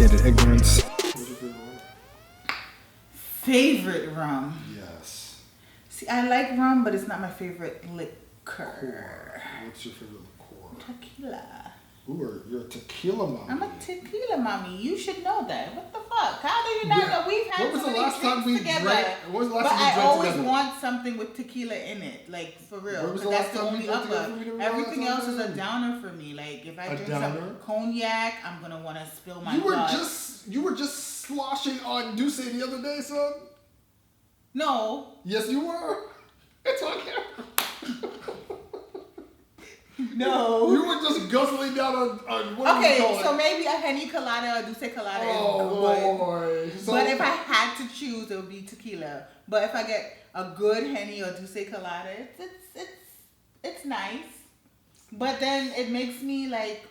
Sophisticated ignorance. What's your favorite rum? Favorite rum. Yes. See, I like rum, but it's not my favorite liquor. What's your favorite liqueur? Tequila. Ooh, you're a tequila mommy. I'm a tequila mommy. You should know that. What the fuck? How do you not know? We've had What was so the many last time drinks we together. drank? What was the last But time we I drank always together? want something with tequila in it, like for real. When was the Because last that's the time we only drank together upper. for me to remember Everything that else is a time? downer for me. Like if I A drink downer? some cognac, I'm gonna want to spill my You were blood. just sloshing on Douce the other day, son. No. Yes, you were. It's on camera. No. You were just guzzling down on what do you Okay, call it? so maybe a Henny Colada or Dulce Colada Oh, is good. boy. So, But if I had to choose, it would be tequila. But if I get a good Henny or Dulce Colada, it's nice. But then it makes me like,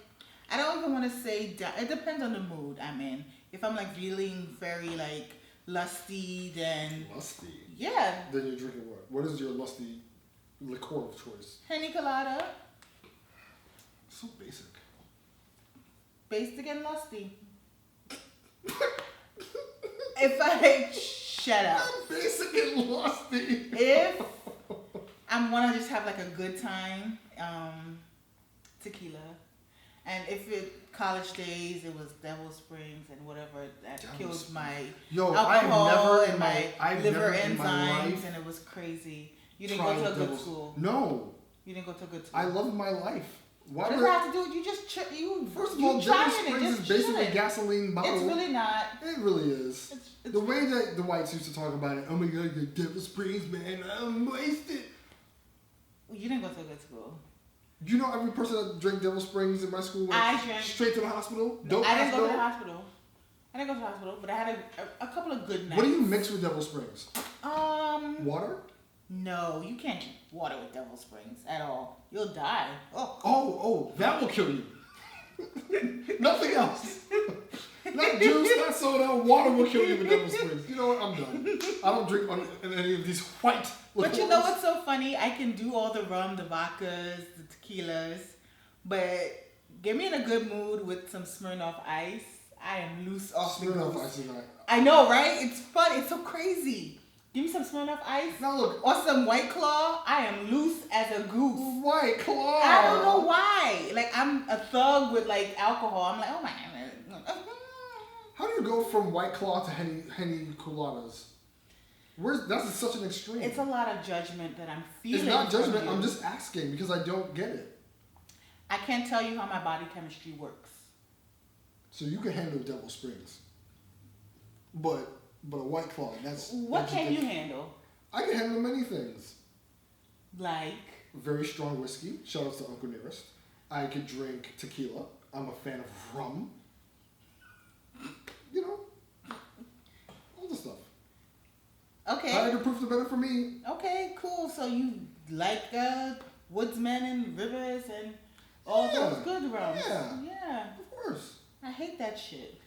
I don't even want to say, it depends on the mood I'm in. If I'm like feeling very like lusty, then Lusty? yeah, Then you're drinking what? What is your lusty liqueur of choice? Henny Colada, So basic. basic and lusty. If I shut up. Basic and lusty. If I want to just have like a good time, tequila. And if it college days, it was Devil Springs and whatever that Devil killed Springs. my Yo, alcohol I've never and in my I've liver never in my enzymes, life and it was crazy. You didn't go tried to a good Devil's- school. No, You didn't go to a good school. I love my life. Why What does would that have to do with you? Just you. First of you all, Devil trying it, Springs is just basically chilling. gasoline bottle. It's really not. It really is. It's The way that the whites used to talk about it, oh my god, the Devil Springs, man, I'm wasted. You didn't go to a good school. You know every person that drank Devil Springs in my school went I drank- straight to the hospital? No, I didn't go to the hospital? hospital. I didn't go to the hospital, but I had a couple of good nights. What do you mix with Devil Springs? Water? No, you can't drink water with Devil Springs at all. You'll die. Oh. Oh, that will kill you. Nothing else. Not juice, not soda, water will kill you with Devil Springs. You know what? I'm done. I don't drink any of these white liqueurs. But you know what's so funny? I can do all the rum, the vodkas, the tequilas, but get me in a good mood with some Smirnoff Ice. I am loose off the Smirnoff goose. Ice is not. I know, right? It's fun. It's so crazy. Give me some Smirnoff Ice. Now look. Or some White Claw. I am loose as a goose. White Claw. I don't know why. Like, I'm a thug with, like, alcohol. I'm like, oh, my God. How do you go from White Claw to Henny Coladas? That's such an extreme. It's a lot of judgment that I'm feeling. It's not from judgment. you. I'm just asking because I don't get it. I can't tell you how my body chemistry works. So you can handle Devil Springs, but a White Claw. That's What that's can you different. handle? I can handle many things. Like, Very strong whiskey. Shout out to Uncle Nearest. I could drink tequila. I'm a fan of rum. You know, all the stuff. okay. Higher the proof, the better for me. Okay, cool. So you like Woodsman and Rivers and all Yeah. those good rums. Yeah. Of course. I hate that shit.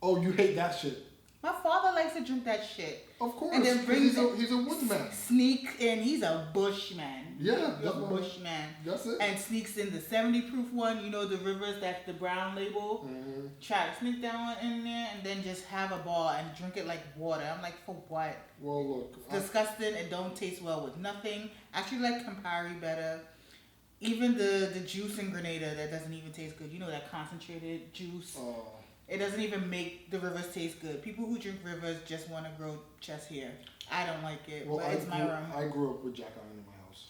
Oh, you hate that shit. My father likes to drink that shit. Of course. And then 'cause brings he's a woodsman. Sneak in. He's a bushman. Yeah, He's a that's what- bushman. That's it. And sneaks in the 70 proof one. You know the Rivers, that's the brown label. Mhm. Try to sneak that one in there and then just have a ball and drink it like water. I'm like, for what? Well, look. Disgusting. It don't taste well with nothing. Actually like Campari better. Even the juice in Grenada that doesn't even taste good. You know that concentrated juice. It doesn't even make the Rivers taste good. People who drink Rivers just want to grow chest hair. I don't like it, well, but it's my rum. I grew up with Jack Iron in my house.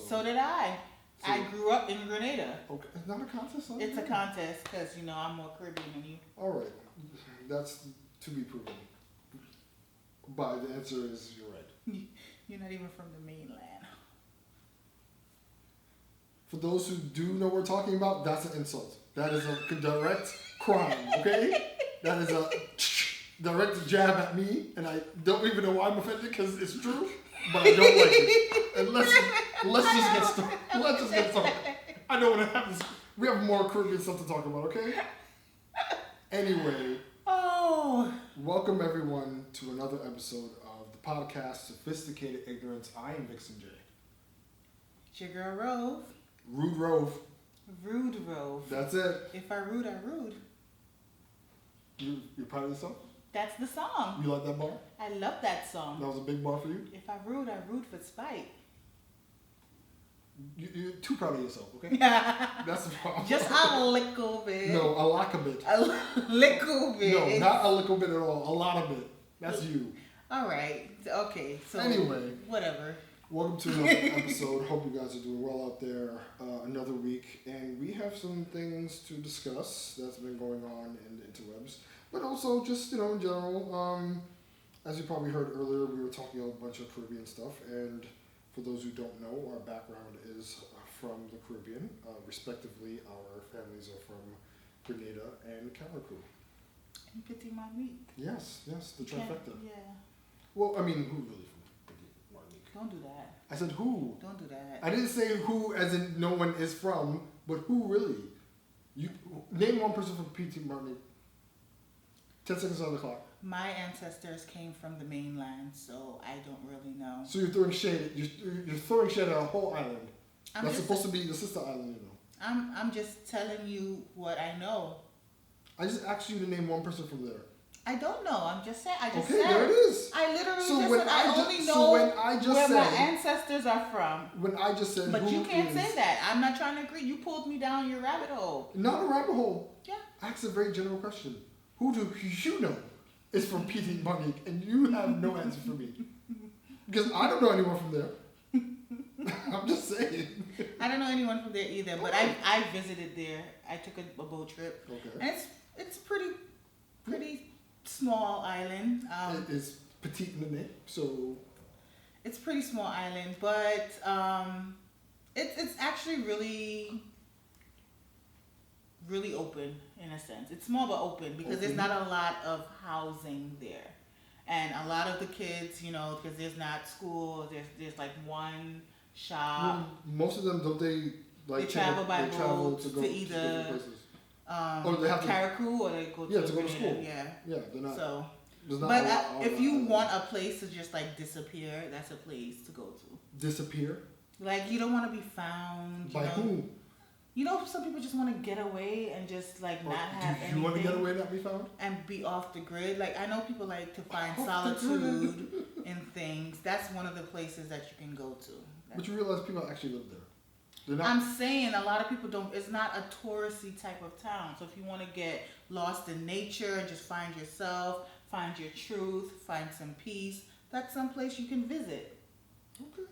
So did I. So- I grew up in Grenada. Okay, it's not a contest. Huh? It's a contest because, you know, I'm more Caribbean than you. All right, that's to be proven. But the answer is you're right. You're not even from the mainland. For those who do know what we're talking about, that's an insult. That is a direct crime, okay? That is a direct jab at me, and I don't even know why I'm offended because it's true, but I don't like it. And let's just get started. Let's just get started. I know what happens. We have more Caribbean stuff to talk about, okay? Anyway, welcome everyone to another episode of the podcast Sophisticated Ignorance. I am Vixen J. It's your girl Rove. Rude Rove. Rude Rove. That's it. If I rude, I rude. You're proud of yourself? That's the song. You like that bar? I love that song. That was a big bar for you? If I root for spite. You're too proud of yourself, okay? That's the problem. Just a little bit. No, a lot of bit. A little bit. No, not a little bit at all. A lot of it. That's you. All right. Okay. So anyway, whatever. Welcome to another episode. Hope you guys are doing well out there. Another week, and we have some things to discuss that's been going on in the interwebs, but also just in general. As you probably heard earlier, we were talking a bunch of Caribbean stuff, and for those who don't know, our background is from the Caribbean. Respectively, our families are from Grenada and Carriacou. And Petit Martinique. Yes, the trifecta. Yeah. Well, I mean, who really from Petit Martinique? Don't do that. I said who. Don't do that. I didn't say who as in no one is from, but who really? You name one person from Petit Martinique. 10 seconds on the clock. My ancestors came from the mainland, so I don't really know. So you're throwing shade. You're throwing shade at a whole island. That's supposed to be the sister island, I'm just telling you what I know. I just asked you to name one person from there. I don't know. I'm just saying. Okay, there it is. I literally So just when said I I ju- only so know when I just where said- my ancestors are from. When I just said But who you can't is- say that. I'm not trying to agree. You pulled me down your rabbit hole. Not a rabbit hole. Yeah. I asked a very general question. Who do you know is from Petit Martinique, and you have no answer for me? Because I don't know anyone from there. I'm just saying. I don't know anyone from there either, but I visited there. I took a boat trip. Okay. And it's pretty small island. It is petite in the name, so It's a pretty small island, but it's actually really open in a sense. It's small but open because there's not a lot of housing there, and a lot of the kids, because there's not school. There's like one shop. well, most of them don't they like They travel by they travel boat to go to to either, different places. They have Carriacou or they go to to go to school. Yeah. Yeah, they're not. So, there's not but a lot if of you islands. want a place to just like disappear, that's a place to go to. Disappear Like you don't want to be found. by who? Some people just want to get away and just like not have Do anything. you want to get away and not be found? And be off the grid. Like I know people like to find Off the solitude in things. That's one of the places that you can go to. But you realize people actually live there. They're not. I'm saying a lot of people don't. It's not a touristy type of town. So if you want to get lost in nature and just find yourself, find your truth, find some peace, that's some place you can visit. Okay.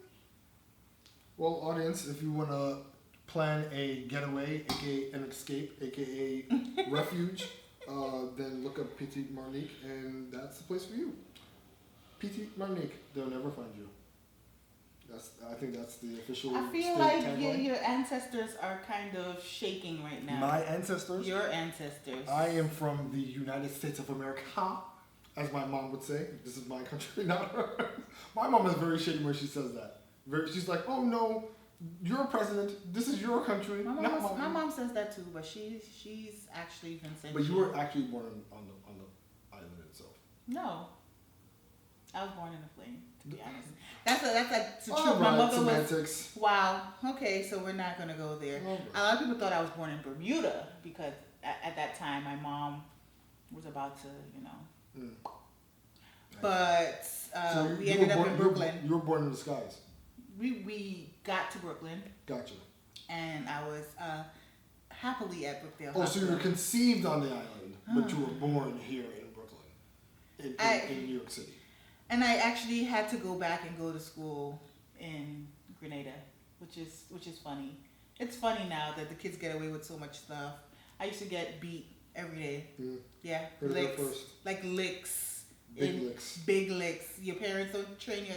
Well, audience, if you want to plan a getaway, aka an escape, aka refuge, then look up Petit Martinique, and that's the place for you. Petit Martinique, they'll never find you. I think that's the official. I feel state like tagline. your ancestors are kind of shaking right now. My ancestors. Your ancestors. I am from the United States of America, as my mom would say. This is my country, not hers. My mom is very shady when she says that. She's like, "Oh no, you're president. This is your country, My not mom, mine." my mom says that too, but she's actually Vincent. But you were actually born on the island itself. No, I was born in a plane. To be honest, that's the truth. All My right, mother was. semantics. Wow. Okay, so we're not gonna go there. All right. A lot of people thought I was born in Bermuda because at that time my mom was about to, Mm. But So we you ended were up born, in Brooklyn. You were born in the skies. We got to Brooklyn, Gotcha. and I was happily at Brookdale Oh, so you Hospital. were conceived on the island, but you were born here in Brooklyn, in New York City. And I actually had to go back and go to school in Grenada, which is funny. It's funny now that the kids get away with so much stuff. I used to get beat every day. Mm. Yeah, Heard that licks, first. like licks. Big licks. Big licks. Your parents don't train you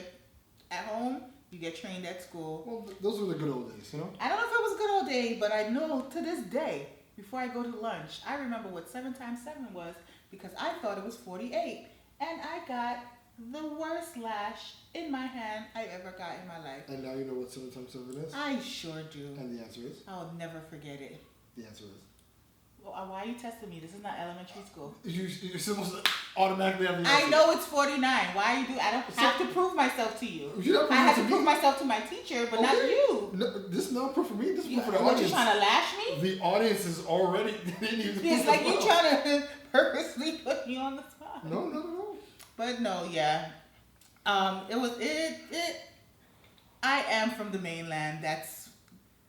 at home. You get trained at school. Well, those were the good old days, I don't know if it was good old day, but I know to this day, before I go to lunch, I remember what 7 times 7 was because I thought it was 48, and I got the worst lash in my hand I ever got in my life. And now you know what 7 times 7 is? I sure do. And the answer is? I'll never forget it. The answer is? Well, why are you testing me? This is not elementary school. You're supposed to automatically have the I answer. know it's 49. Why are you do? I don't have to prove myself to you. You don't I have to me. prove myself to my teacher, but not you. No, this is not proof for me. This is proof for the What, audience. you trying to lash me? The audience is already. It's like you trying to purposely put me on the spot. No. But no, yeah. It was it. I am from the mainland. That's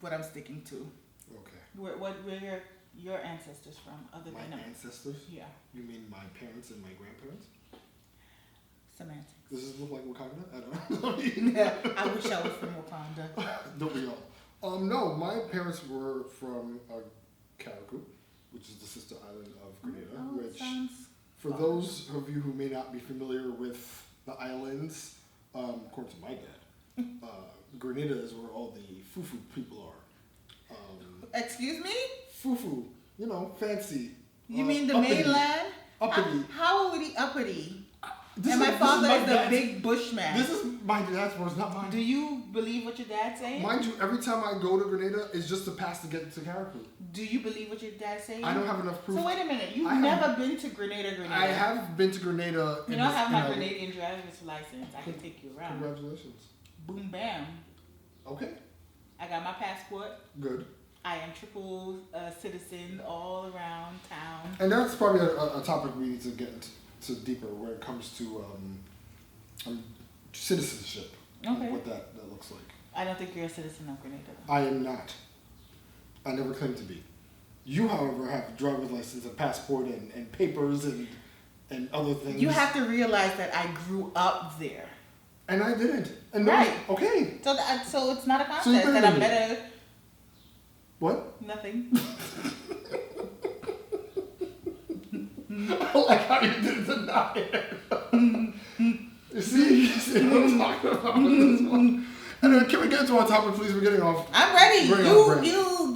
what I'm sticking to. Okay. Where your ancestors from? Other My than ancestors? Yeah. You mean my parents and my grandparents? Semantics. Does this look like Wakanda? I don't know. Yeah, I wish I was from Wakanda. Don't we all? No, my parents were from Caracu, which is the sister island of Grenada. Which, for those of you who may not be familiar with the islands, according to my dad, Grenada is where all the fufu people are. Excuse me? Fufu, fancy. You mean the uppity. mainland? Uppity. How are we uppity? And my father is the big bushman. This is my dad's words, not mine. Do you believe what your dad's saying? Mind you, every time I go to Grenada, it's just a pass to get to Caracu. Do you believe what your dad's saying? I don't have enough proof. So wait a minute, you've never been to Grenada? I have been to Grenada. You don't have my Grenadian driver's license. I can take you around. Congratulations. Boom bam. Okay. I got my passport. Good. I am triple citizen all around town. And that's probably a topic we need to get into deeper when it comes to citizenship. Okay. What that looks like. I don't think you're a citizen of Grenada. I am not. I never claimed to be. You, however, have a driver's license, a passport, and papers and other things. You have to realize that I grew up there. And I didn't. And right. Okay. So it's not a contest that I'm better. What? Nothing. I like how you did deny it. You see what I'm talking about with this one. Anyway, can we get into our topic, please? We're getting off. I'm ready.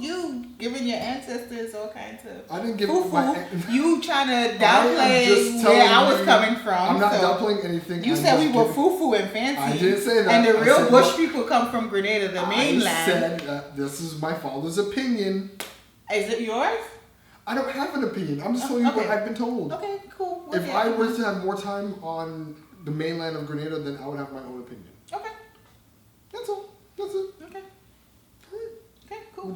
You giving your ancestors all kinds of. I didn't give you trying to downplay where I was coming from. I'm not downplaying anything. You said we were foo-foo and fancy. I didn't say that. And the real bush people come from Grenada, the mainland. I said that this is my father's opinion. Is it yours? I don't have an opinion. I'm just telling you what I've been told. Okay, cool. If I were to have more time on the mainland of Grenada, then I would have my own opinion. Okay. That's all. That's it. Okay. Okay, cool.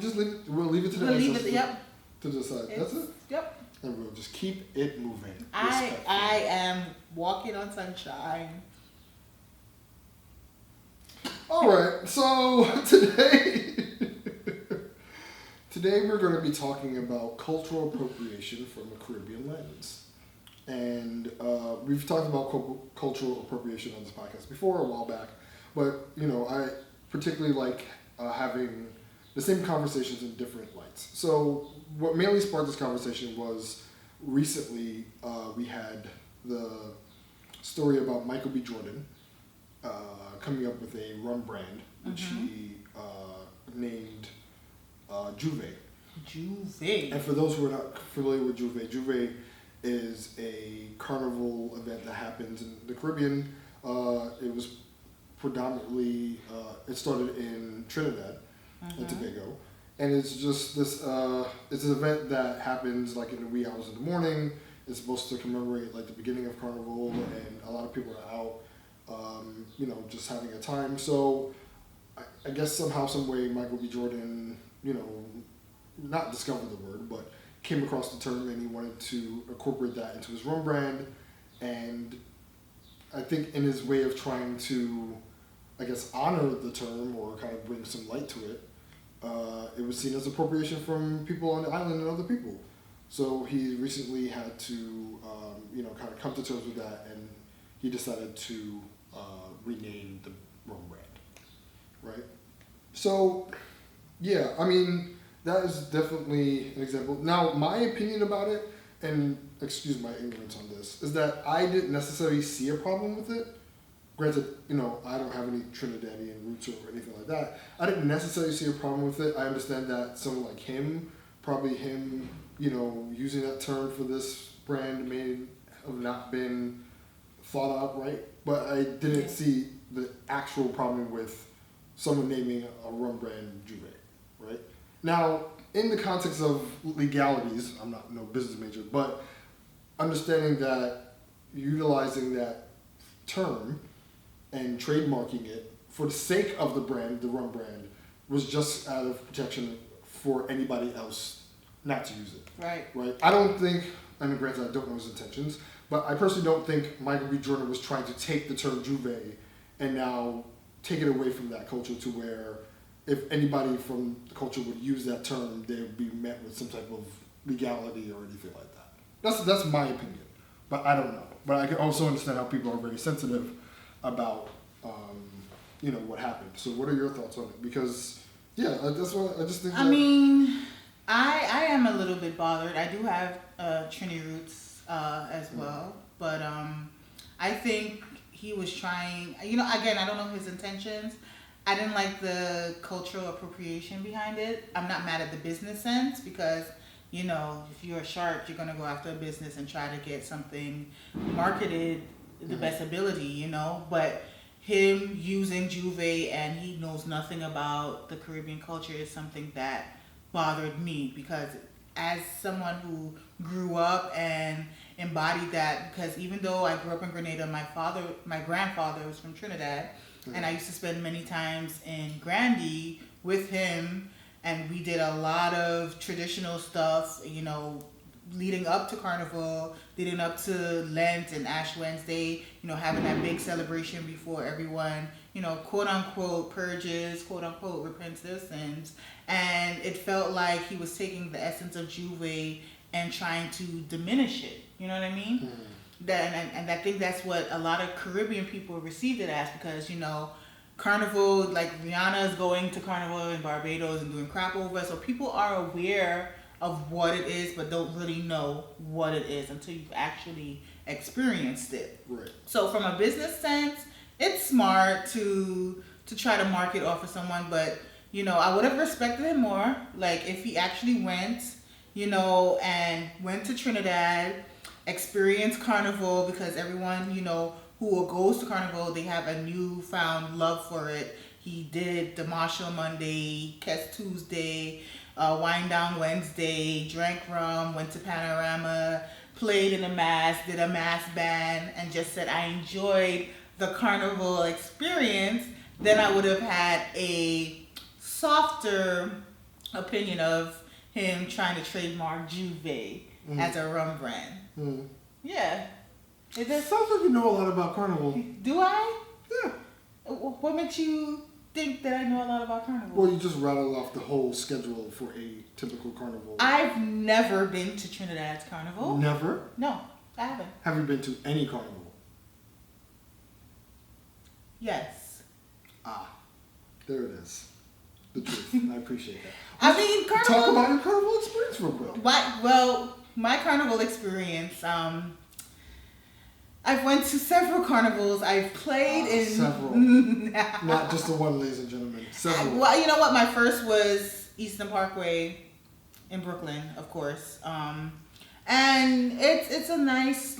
We'll leave it to the ancestors to decide. That's it. Yep. And we'll just keep it moving. I am walking on sunshine. All right. So today we're going to be talking about cultural appropriation from a Caribbean lens. And we've talked about cultural appropriation on this podcast before a while back. But, I particularly like having the same conversations in different lights. So what mainly sparked this conversation was recently we had the story about Michael B. Jordan coming up with a rum brand, which he named Juve. Juve. And for those who are not familiar with Juve is a carnival event that happens in the Caribbean. It was predominantly, it started in Trinidad and Tobago. And it's just this, it's an event that happens like in the wee hours of the morning. It's supposed to commemorate like the beginning of Carnival, and a lot of people are out, just having a time. So I guess somehow, some way, Michael B. Jordan, not discovered the word, but came across the term, and he wanted to incorporate that into his rum brand. And I think in his way of trying to, I guess, honor the term or kind of bring some light to it, it was seen as appropriation from people on the island and other people. So he recently had to, kind of come to terms with that, and he decided to rename the rum brand, right? So, yeah, I mean, that is definitely an example. Now, my opinion about it, and excuse my ignorance on this, is that I didn't necessarily see a problem with it. Granted, I don't have any Trinidadian roots or anything like that. I didn't necessarily see a problem with it. I understand that someone like him, probably him, using that term for this brand may have not been thought out right. But I didn't see the actual problem with someone naming a rum brand Juve, right? Now, in the context of legalities, I'm not no business major, but understanding that utilizing that term and trademarking it for the sake of the brand, the rum brand, was just out of protection for anybody else not to use it. Right. Right. I don't think, and granted, I don't know his intentions, but I personally don't think Michael B. Jordan was trying to take the term Juve and now take it away from that culture to where if anybody from the culture would use that term, they would be met with some type of legality or anything like that. That's my opinion, but I don't know. But I can also understand how people are very sensitive about, what happened. So what are your thoughts on it? Because, yeah, that's what I just think. I mean, I am a little bit bothered. I do have Trini roots as well, but I think he was trying. Again, I don't know his intentions. I didn't like the cultural appropriation behind it. I'm not mad at the business sense because, if you're a shark, you're gonna go after a business and try to get something marketed the best ability, But him using Juve and he knows nothing about the Caribbean culture is something that bothered me because as someone who grew up and embodied that, because even though I grew up in Grenada, my grandfather was from Trinidad, and I used to spend many times in Grandy with him, and we did a lot of traditional stuff, leading up to Carnival, leading up to Lent and Ash Wednesday, having that big celebration before everyone, quote unquote purges, quote unquote repents their sins. And it felt like he was taking the essence of Juve and trying to diminish it. You know what I mean? And I think that's what a lot of Caribbean people received it as because, Carnival, like Rihanna is going to Carnival in Barbados and doing crap over. So people are aware of what it is, but don't really know what it is until you've actually experienced it. Right. So from a business sense, it's smart to try to market off of someone, but I would have respected him more. Like if he actually went, and went to Trinidad, experienced Carnival because everyone, who goes to Carnival, they have a newfound love for it. He did the Marshall Monday, Kes Tuesday, Wine Down Wednesday, drank rum, went to Panorama, played in a mass, did a mass band, and just said I enjoyed the Carnival experience, then I would have had a softer opinion of him trying to trademark Juve as a rum brand. Yeah. It sounds like you know a lot about Carnival. Do I? Yeah. What makes you think that I know a lot about Carnival? Well, you just rattled off the whole schedule for a typical Carnival. I've never been to Trinidad's Carnival. Never? No, I haven't. Have you been to any Carnival? Yes. There it is. The truth. I appreciate that. I mean, Carnival. Talk about your Carnival experience real quick. My Carnival experience, I've went to several carnivals. I've played in several. Not just the one, ladies and gentlemen. Several. Well, you know what? My first was Eastern Parkway in Brooklyn, of course. And it's a nice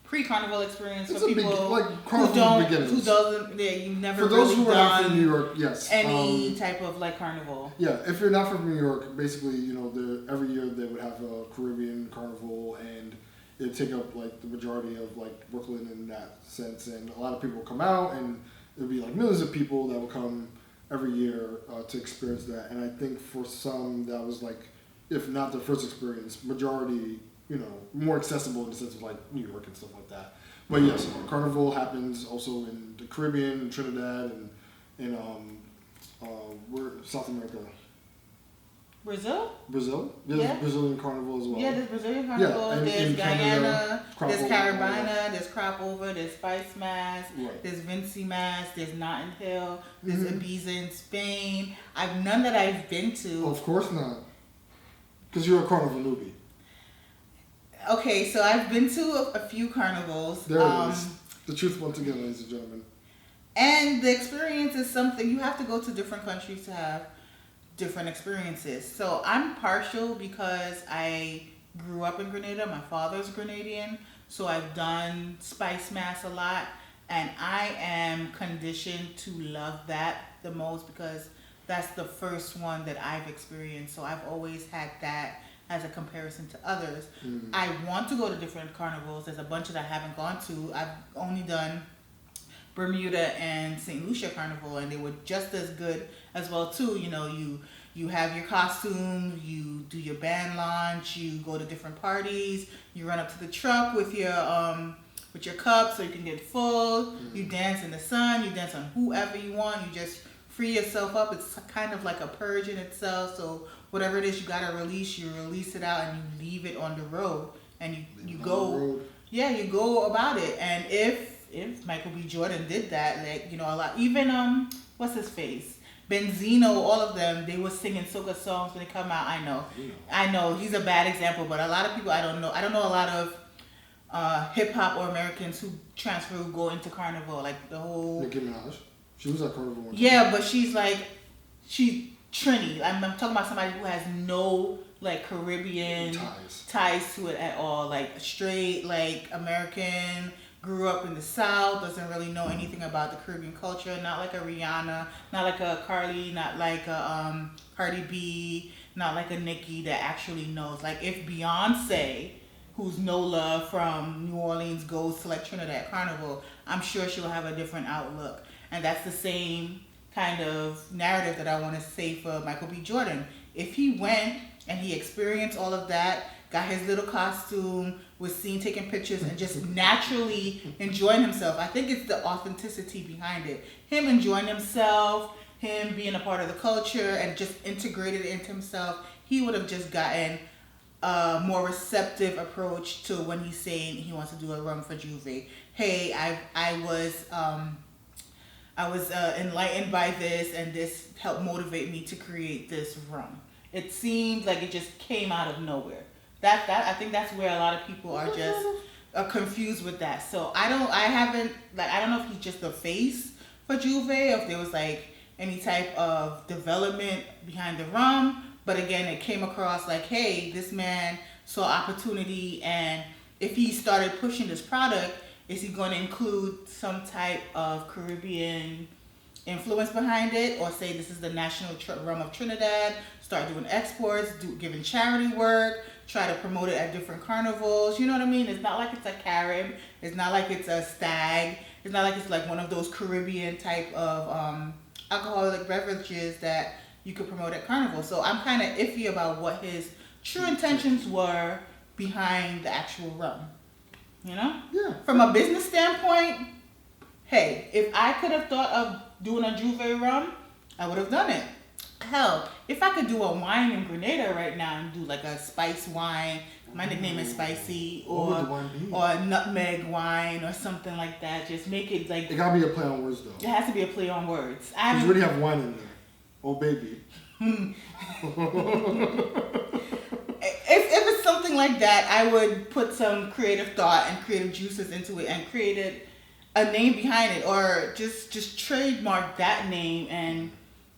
pre-carnival experience for people who doesn't you've never for those really who are not done from New York, yes, any type of carnival. Yeah, if you're not from New York, basically, every year they would have a Caribbean carnival and it'd take up the majority of Brooklyn in that sense, and a lot of people would come out, and it'd be millions of people that would come every year to experience that. And I think for some that was if not their first experience, majority, more accessible in the sense of New York and stuff like that. But yes, Carnival happens also in the Caribbean, Trinidad, and in South America. Brazil? There's Brazilian Carnival as well. Yeah, there's Brazilian Carnival, there's Guyana, Canada, there's Caribana, there's Crop Over, there's Spice Mass, right. There's Vinci Mass, there's Notting Hill, there's Ibiza in Spain. I've none that I've been to. Of course not. Because you're a Carnival newbie. Okay, so I've been to a few carnivals. There it is. The truth once again, ladies and gentlemen. And the experience is something, you have to go to different countries to have different experiences. So I'm partial because I grew up in Grenada. My father's Grenadian. So I've done Spice Mass a lot. And I am conditioned to love that the most because that's the first one that I've experienced. So I've always had that as a comparison to others. I want to go to different carnivals. There's a bunch that I haven't gone to. I've only done Bermuda and St. Lucia Carnival, and they were just as good as well too. You have your costume, you do your band launch, you go to different parties, you run up to the truck with your cup so you can get full. You dance in the sun, you dance on whoever you want. You just free yourself up. It's kind of like a purge in itself. So whatever it is you gotta release, you release it out and you leave it on the road, and you go. Yeah, you go about it. And if Michael B. Jordan did that, like, a lot, even what's his face, Benzino, all of them, they were singing soca songs when they come out. I know he's a bad example, but a lot of people I don't know a lot of hip hop or Americans who transfer, who go into carnival, like the whole Nicki Minaj. She was at carnival one time. Yeah, but she's Trini. I'm talking about somebody who has no like Caribbean ties to it at all, like straight like American, grew up in the South, doesn't really know anything about the Caribbean culture, not like a Rihanna, not like a Carly, not like a Cardi B, not like a Nicki that actually knows. Like if Beyonce, who's Nola from New Orleans, goes to like Trinidad Carnival, I'm sure she'll have a different outlook. And that's the same kind of narrative that I want to say for Michael B. Jordan. If he went and he experienced all of that, got his little costume, was seen taking pictures and just naturally enjoying himself. I think it's the authenticity behind it. Him enjoying himself, him being a part of the culture and just integrated it into himself, he would have just gotten a more receptive approach to when he's saying he wants to do a rum for Juve. Hey, I was enlightened by this, and this helped motivate me to create this rum. It seemed like it just came out of nowhere. That I think that's where a lot of people are just confused with that. So I don't know if he's just the face for Juve, or if there was like any type of development behind the rum. But again, it came across like, hey, this man saw opportunity, and if he started pushing this product, is he going to include some type of Caribbean influence behind it, or say this is the national rum of Trinidad, start doing exports, giving charity work, try to promote it at different carnivals? You know what I mean? It's not like it's a Carib, it's not like it's a Stag, it's not like it's like one of those Caribbean type of alcoholic beverages that you could promote at carnival. So I'm kind of iffy about what his true intentions were behind the actual rum. You know? Yeah. From a business standpoint, hey, if I could have thought of doing a Juve rum, I would have done it. Hell, if I could do a wine in Grenada right now and do like a spice wine, my nickname is Spicy, or a nutmeg wine or something like that, just make it like... It gotta be a play on words though. It has to be a play on words. Because you already have wine in there. Oh baby. If it's something like that, I would put some creative thought and creative juices into it and created a name behind it, or just trademark that name and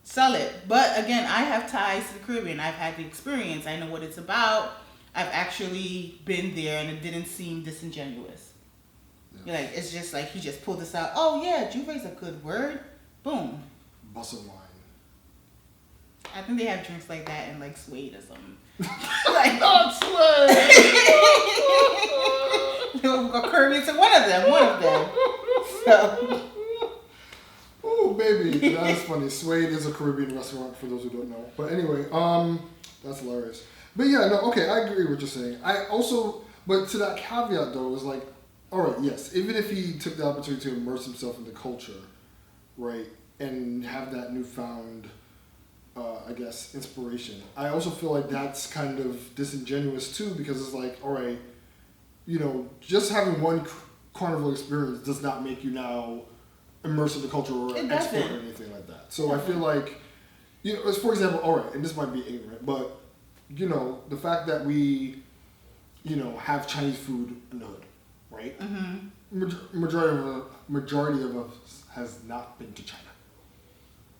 sell it. But again, I have ties to the Caribbean. I've had the experience. I know what it's about. I've actually been there, and it didn't seem disingenuous. Yeah. Like, it's just like he just pulled this out. Oh yeah, Juve's a good word. Boom. Bustle wine. I think they have drinks like that in like Suede or something. Like, not Suede. Caribbean, so one of them. So. Oh baby, that's funny. Suede is a Caribbean restaurant for those who don't know. But anyway, that's hilarious. But yeah, no, okay, I agree with what you're saying. I also, but to that caveat though, is like, all right, yes, even if he took the opportunity to immerse himself in the culture, right, and have that newfound, I guess, inspiration, I also feel like that's kind of disingenuous too, because it's like, all right, you know, just having one carnival experience does not make you now immerse in the culture or expert or anything like that. So I feel like, you know, as for example, all right, and this might be ignorant, but you know, the fact that we, you know, have Chinese food in the hood, right? Mm-hmm. Majority of us has not been to China.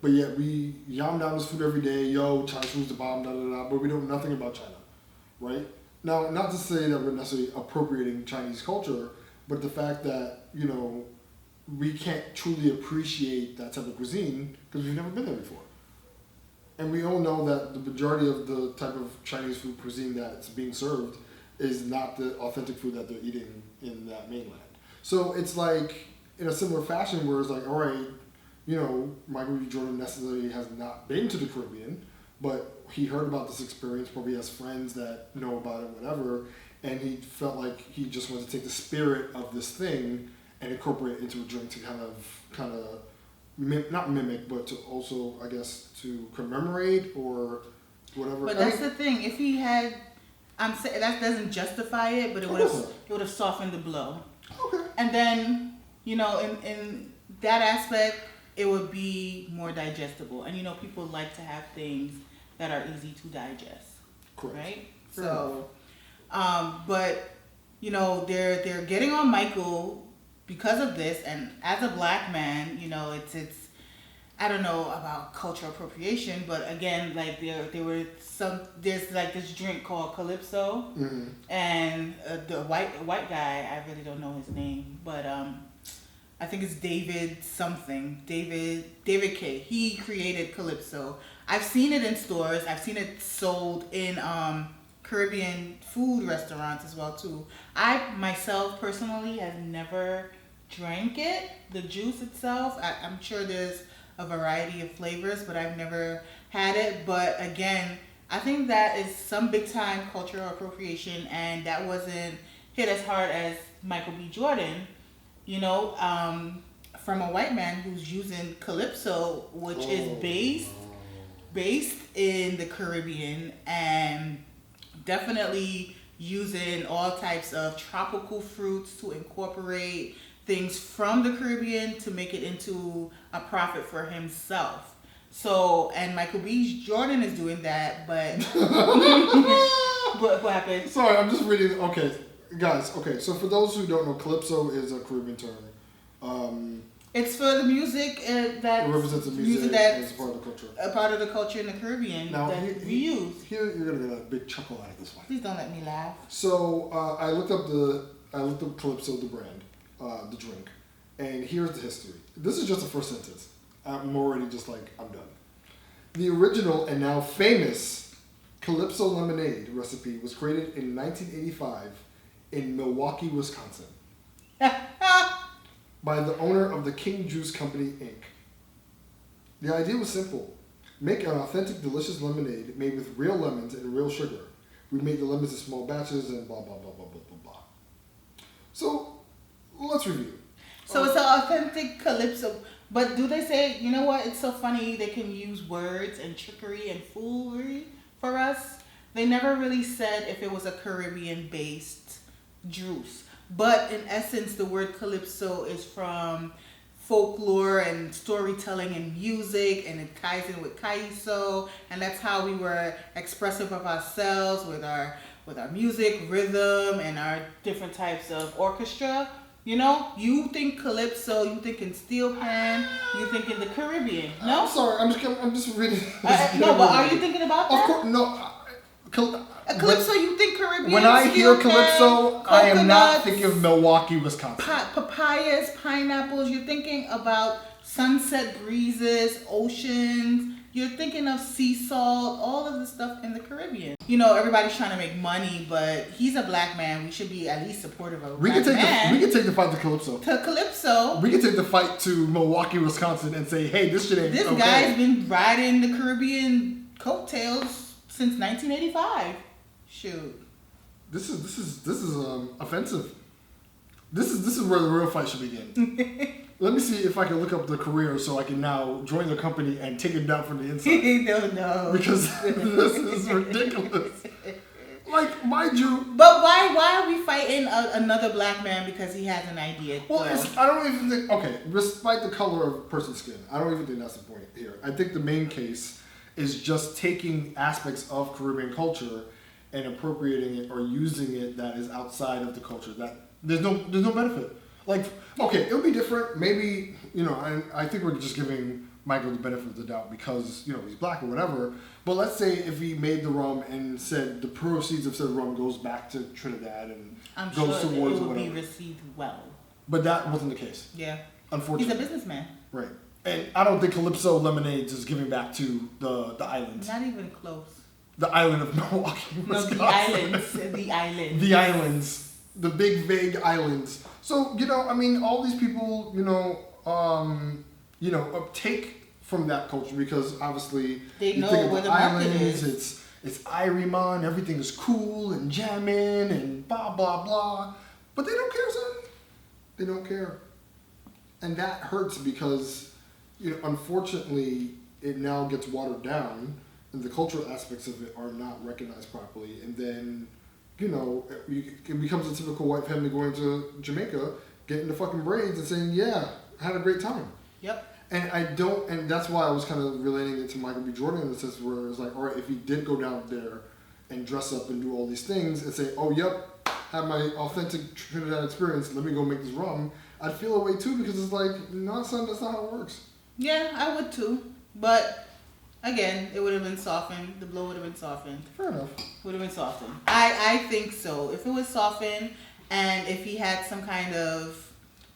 But yet we yam down this food every day, yo, Chinese food's the bomb, da da da, but we know nothing about China, right? Now, not to say that we're necessarily appropriating Chinese culture, but the fact that, you know, we can't truly appreciate that type of cuisine because we've never been there before. And we all know that the majority of the type of Chinese food cuisine that's being served is not the authentic food that they're eating in that mainland. So it's like, in a similar fashion, where it's like, all right, you know, Michael B. Jordan necessarily has not been to the Caribbean, but he heard about this experience, probably has friends that know about it, whatever, and he felt like he just wanted to take the spirit of this thing and incorporate it into a drink to kind of not mimic, but to also, I guess, to commemorate or whatever. But that's the thing. If he had, I'm saying that doesn't justify it, but it would have softened the blow. Okay. And then, you know, in that aspect, it would be more digestible. And you know, people like to have things that are easy to digest. Correct. Right? Fair So, but you know, they're getting on Michael because of this, and as a black man, you know, it's I don't know about cultural appropriation, but again, like there's like this drink called Calypso, and the white guy, I really don't know his name, but I think it's David K. He created Calypso. I've seen it in stores. I've seen it sold in Caribbean food restaurants as well too. I myself personally have never drank it, the juice itself. I'm sure there's a variety of flavors, but I've never had it. But again, I think that is some big time cultural appropriation, and that wasn't hit as hard as Michael B. Jordan, you know, from a white man who's using Calypso, which is based in the Caribbean, and definitely using all types of tropical fruits to incorporate things from the Caribbean to make it into a profit for himself. So, and Michael B. Jordan is doing that, but what happened? Sorry, I'm just reading. Okay, guys. Okay, so for those who don't know, Calypso is a Caribbean term. It's for the music that represents the music that's as part of the culture. A part of the culture in the Caribbean Now, that we use. Here you're gonna get a big chuckle out of this one. Please don't let me laugh. So I looked up Calypso, the brand, the drink, and here's the history. This is just the first sentence. I'm already just like, I'm done. The original and now famous Calypso lemonade recipe was created in 1985 in Milwaukee, Wisconsin, by the owner of the King Juice Company, Inc. The idea was simple. Make an authentic, delicious lemonade made with real lemons and real sugar. We made the lemons in small batches and blah, blah, blah, blah, blah, blah, blah. So, let's review. So it's an authentic Calypso. But do they say, you know what, it's so funny they can use words and trickery and foolery for us? They never really said if it was a Caribbean-based juice. But in essence, the word Calypso is from folklore and storytelling and music, and it ties in with Kaiso, and that's how we were expressive of ourselves with our music, rhythm, and our different types of orchestra. You know, you think Calypso, you think in steel pan, you think in the Caribbean. No? I'm sorry, I'm just reading. No, but are you thinking about that? Of course, no. Calypso, you think Caribbean. When I hear steel Calypso, pan, I am not coconuts, thinking of Milwaukee, Wisconsin. Papayas, pineapples. You're thinking about sunset breezes, oceans. You're thinking of sea salt, all of the stuff in the Caribbean. You know, everybody's trying to make money, but he's a black man. We should be at least supportive of a black man. We can take the fight to Calypso. We can take the fight to Milwaukee, Wisconsin, and say, hey, this shit ain't okay. This guy's been riding the Caribbean coattails since 1985. Shoot. This is offensive. This is where the real fight should begin. Let me see if I can look up the career so I can now join the company and take it down from the inside. No. Because this is ridiculous. Like, mind you. But why are we fighting another black man because he has an idea? Well, I don't even think. Okay, despite the color of a person's skin, I don't even think that's the point here. I think the main case is just taking aspects of Caribbean culture and appropriating it or using it that is outside of the culture. That there's no benefit. Like, okay, it would be different. Maybe, you know, I think we're just giving Michael the benefit of the doubt because, you know, he's black or whatever. But let's say if he made the rum and said the proceeds of said rum goes back to Trinidad and I'm goes sure towards it would whatever. be received well. But that wasn't the case. Yeah. Unfortunately. He's a businessman. Right. And I don't think Calypso Lemonades is giving back to the islands. Not even close. The island of Milwaukee, No, Wisconsin. the islands. The islands. The islands. The big, vague islands. So, I mean, all these people, take from that culture because obviously they you know think where about the market islands, is. it's Iremon, everything is cool and jamming and blah, blah, blah. But they don't care, son. They don't care. And that hurts because, unfortunately, it now gets watered down and the cultural aspects of it are not recognized properly. And then, it becomes a typical white family going to Jamaica, getting the fucking braids and saying, yeah, I had a great time. Yep. And that's why I was kind of relating it to Michael B. Jordan in the sense where it was like, all right, if he did go down there and dress up and do all these things and say, oh, yep, have my authentic Trinidad experience, let me go make this rum, I'd feel a way too because it's like, no, son, that's not how it works. Yeah, I would too. But again, it would have been softened. The blow would have been softened. Fair enough. Would have been softened. I think so. If it was softened and if he had some kind of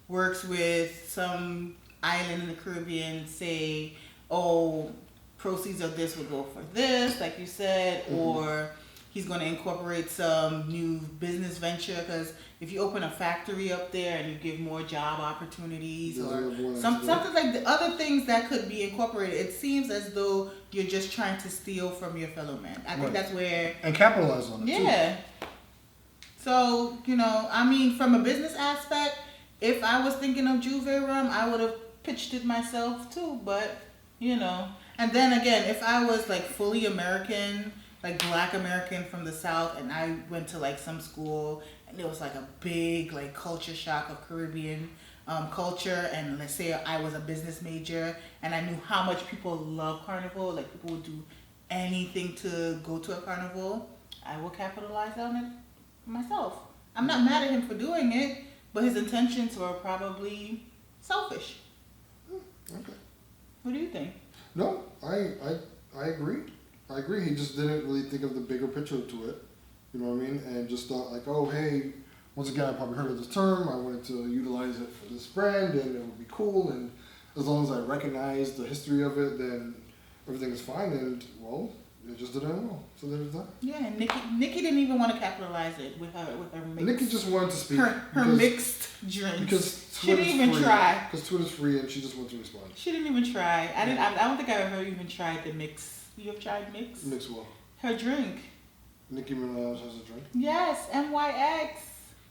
works with some island in the Caribbean, say, oh, proceeds of this would go for this, like you said, or he's going to incorporate some new business venture because if you open a factory up there and you give more job opportunities or something like the other things that could be incorporated, it seems as though you're just trying to steal from your fellow man. I think that's where... And capitalize on it, yeah. Too. So, I mean, from a business aspect, if I was thinking of Juve rum, I would have pitched it myself too, but, And then again, if I was like fully American... like Black American from the South, and I went to like some school, and it was like a big like culture shock of Caribbean culture, and let's say I was a business major, and I knew how much people love Carnival, like people would do anything to go to a Carnival, I will capitalize on it myself. I'm not mad at him for doing it, but his intentions were probably selfish. Okay. What do you think? No, I agree. I agree. He just didn't really think of the bigger picture to it. You know what I mean? And just thought like, oh, hey, once again, I probably heard of this term. I wanted to utilize it for this brand and it would be cool. And as long as I recognize the history of it, then everything is fine. And, well, it just didn't well. So there's that. Yeah, and Nikki didn't even want to capitalize it with her mix. Nikki just wanted to speak. Her mixed drinks. Because she didn't even try. Because Twitter's free and she just wanted to respond. She didn't even try. I don't think I ever even tried the mix. You have tried mix? Mix what? Her drink. Nicki Minaj has a drink? Yes, NYX.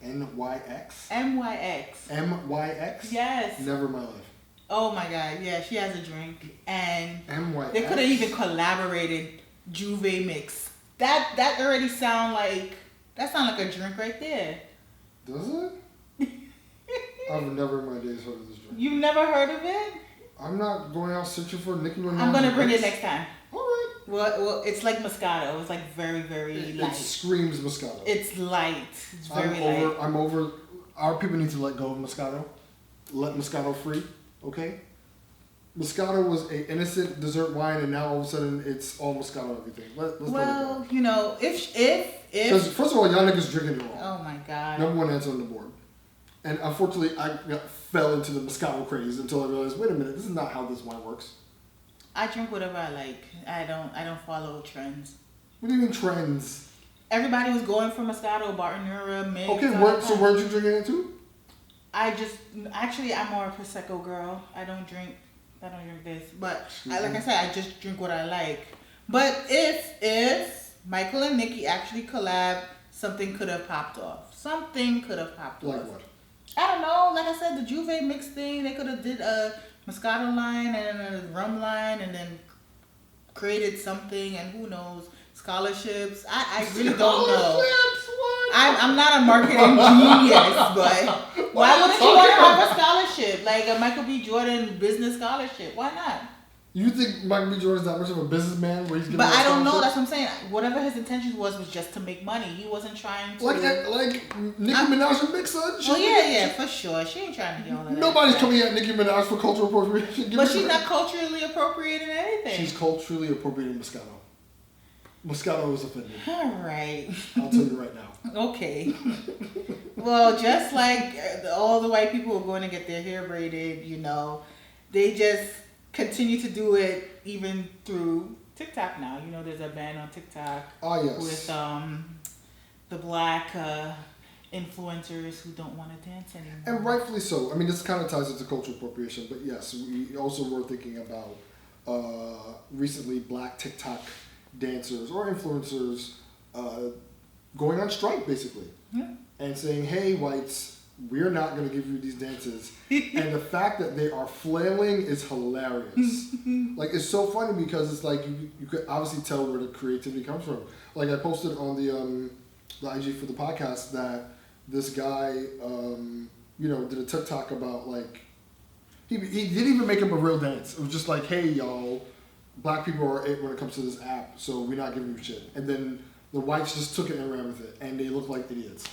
NYX? MYX. MYX? Yes. Never in my life. Oh my God, yeah, she has a drink. And MYX? they could have even collaborated Juve mix. That already sound like a drink right there. Does it? I've never in my days heard of this drink. You've never heard of it? I'm not going out searching for Nicki Minaj. I'm gonna bring it next time. Alright. Well, it's like Moscato. It's like very, very light. It screams Moscato. It's light. It's very light. I'm over. Our people need to let go of Moscato. Let Moscato free, okay? Moscato was an innocent dessert wine, and now all of a sudden it's all Moscato everything. Let's let it go. If because first of all, y'all niggas drinking it wrong. Oh my God. Number one answer on the board. And unfortunately, I fell into the Moscato craze until I realized, wait a minute, this is not how this wine works. I drink whatever I like. I don't follow trends. What do you mean trends? Everybody was going for Moscato, Bartonura, Mix. Okay, so weren't you drinking it too? I'm more a Prosecco girl. I don't drink this. But like I said, I just drink what I like. But if Michael and Nikki actually collab, something could have popped off. Something could have popped off. Like what? I don't know. Like I said, the Juve mix thing, they could have did a Moscato line and a rum line and then created something, and who knows, scholarships. I really don't know. I'm not a marketing genius, but why wouldn't you want to have a scholarship? Like a Michael B. Jordan business scholarship. Why not? You think Michael B. Jordan's that much of a businessman where he's giving But I don't know. That's what I'm saying. Whatever his intentions was just to make money. He wasn't trying to... Like Nicki Minaj and Mix Son? Oh, yeah, for sure. She ain't trying to get all of that. Nobody's coming at Nicki Minaj for cultural appropriation. But she's not culturally appropriating anything. She's culturally appropriating Moscato. Moscato is offended. All right. I'll tell you right now. Okay. Well, just like all the white people were going to get their hair braided, they just... continue to do it even through TikTok now. You know, there's a ban on TikTok Yes. with the black influencers who don't want to dance anymore. And rightfully so. I mean, this kind of ties into cultural appropriation, but yes, we also were thinking about recently black TikTok dancers or influencers going on strike, basically, and saying, "Hey, whites, we're not going to give you these dances." And the fact that they are flailing is hilarious. Like, it's so funny because it's like you could obviously tell where the creativity comes from. Like, I posted on the IG for the podcast that this guy, did a TikTok about, like, he didn't even make up a real dance. It was just like, "Hey, y'all, black people are it when it comes to this app, so we're not giving you shit." And then the whites just took it and ran with it, and they looked like idiots.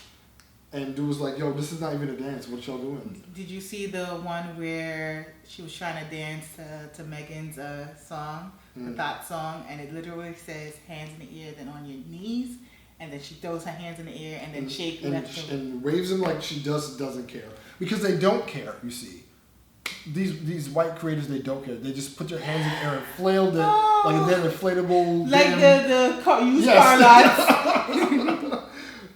And dude was like, "Yo, this is not even a dance. What y'all doing?" Did you see the one where she was trying to dance to Megan's song, the Thought song, and it literally says hands in the air, then on your knees, and then she throws her hands in the air and then shake left and waves them like she doesn't care, because they don't care. You see, these white creators, they don't care. They just put their hands in the air and flailed it like they're inflatable. Like the car lot.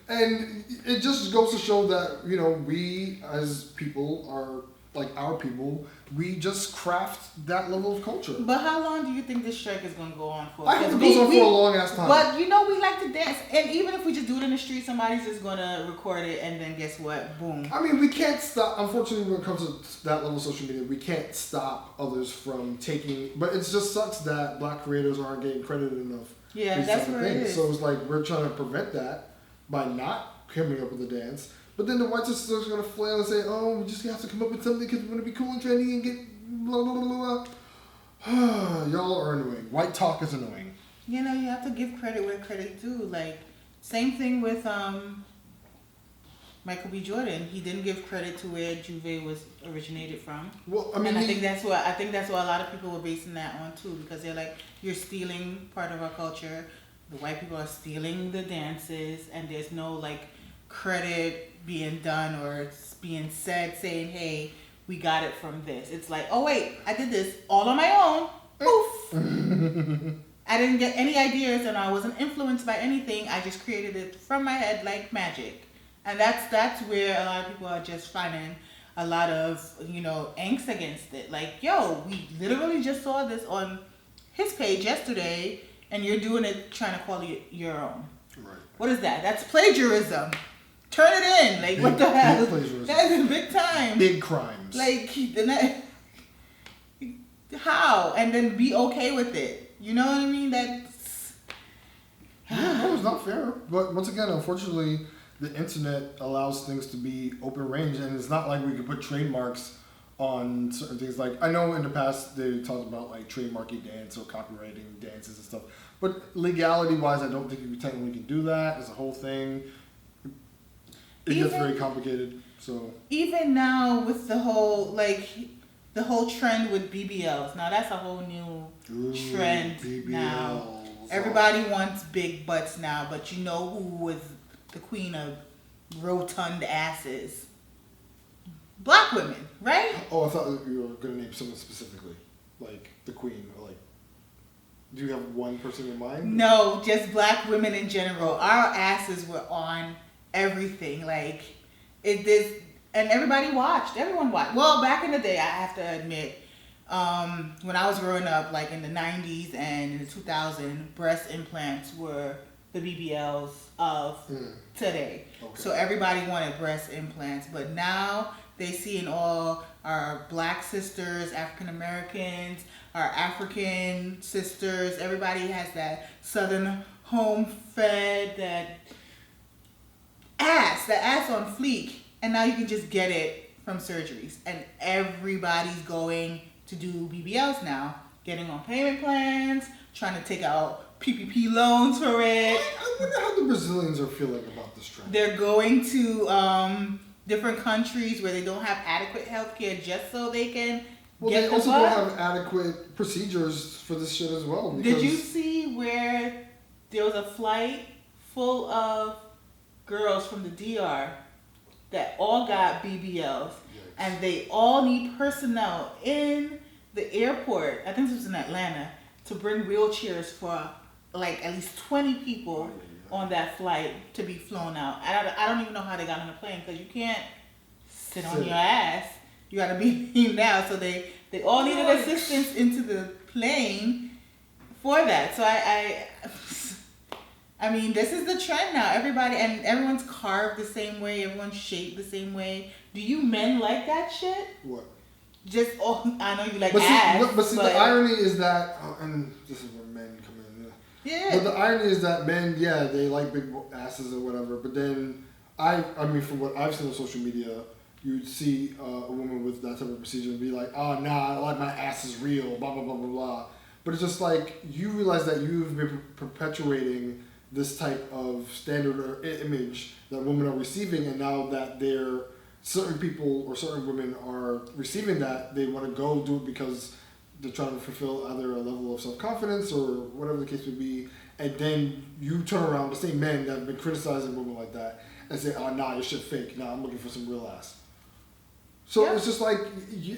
And it just goes to show that, we as people are, like, our people, we just craft that level of culture. But how long do you think this strike is going to go on for? I hope it goes on for a long ass time. But, we like to dance. And even if we just do it in the street, somebody's just going to record it, and then guess what? Boom. I mean, we can't stop. Unfortunately, when it comes to that level of social media, we can't stop others from taking. But it just sucks that black creators aren't getting credited enough. Yeah, that's where it is. So it's like we're trying to prevent that by not coming up with a dance. But then the whites are still going to flail and say, "Oh, we just have to come up with something because we want to be cool and trendy and get blah, blah, blah, blah." Y'all are annoying. White talk is annoying. You have to give credit where credit due. Like, same thing with Michael B. Jordan. He didn't give credit to where Juve was originated from. Well, I mean, and I think that's why a lot of people were basing that on too, because they're like, you're stealing part of our culture. The white people are stealing the dances, and there's no like credit being done or being said saying, "Hey, we got it from this." It's like, "Oh wait, I did this all on my own." Poof. I didn't get any ideas, and I wasn't influenced by anything. I just created it from my head like magic. And that's where a lot of people are just finding a lot of, angst against it. Like, yo, we literally just saw this on his page yesterday, and you're doing it trying to call it your own. Right. What is that? That's plagiarism. Turn it in. Like, what the hell? Plagiarism. That is big time. Big crimes. Like, how? And then be okay with it. You know what I mean? That's... Yeah, no, it's not fair. But once again, unfortunately, the internet allows things to be open range, and it's not like we could put trademarks on certain things. Like, I know in the past they talked about like trademarking dance or copywriting dances and stuff, but legality wise, I don't think you technically can do that. It's a whole thing. It gets very complicated. So even now with the whole trend with BBLs, now that's a whole new trend BBLs. now. Everybody wants big butts now, but you know who was the queen of rotund asses? Black women, right? Oh, I thought you were going to name someone specifically, like the queen, or like. Do you have one person in mind? No, just black women in general. Our asses were on everything, like it did, and everybody watched. Everyone watched. Well, back in the day, I have to admit, when I was growing up, like in the 90s and in the 2000s, breast implants were the BBLs of today. Okay. So everybody wanted breast implants, but now they see in all our black sisters, African Americans, our African sisters, everybody has that southern home fed, that ass on fleek, and now you can just get it from surgeries, and everybody's going to do BBLs now, getting on payment plans, trying to take out PPP loans for it. I wonder how the Brazilians are feeling about this trend. They're going to different countries where they don't have adequate health care just so they can get they the also butt. don't have adequate procedures for this shit as well. Did you see where there was a flight full of girls from the DR that all got BBLs, and they all need personnel in the airport, I think this was in Atlanta, to bring wheelchairs for like at least 20 people on that flight to be flown out. I don't even know how they got on the plane because you can't sit on your ass. You got to be leaned out. So they all needed assistance into the plane for that. So I mean, this is the trend now. Everyone's carved the same way. Everyone's shaped the same way. Do you men like that shit? What? Just, I know you like but ass. See, the irony is that, and this is where men come in. Yeah. But the irony is that men, yeah, they like big asses or whatever. But then, I mean, from what I've seen on social media, you'd see a woman with that type of procedure and be like, oh, nah, I like my ass is real, blah, blah, blah, blah, blah. But it's just like, you realize that you've been perpetuating this type of standard or image that women are receiving, and now that certain people or certain women are receiving that, they want to go do it because they're trying to fulfill either a level of self-confidence or whatever the case may be, and then you turn around, the same men that have been criticizing women like that, and say, oh, nah, your shit fake, nah, I'm looking for some real ass. So it's just like, you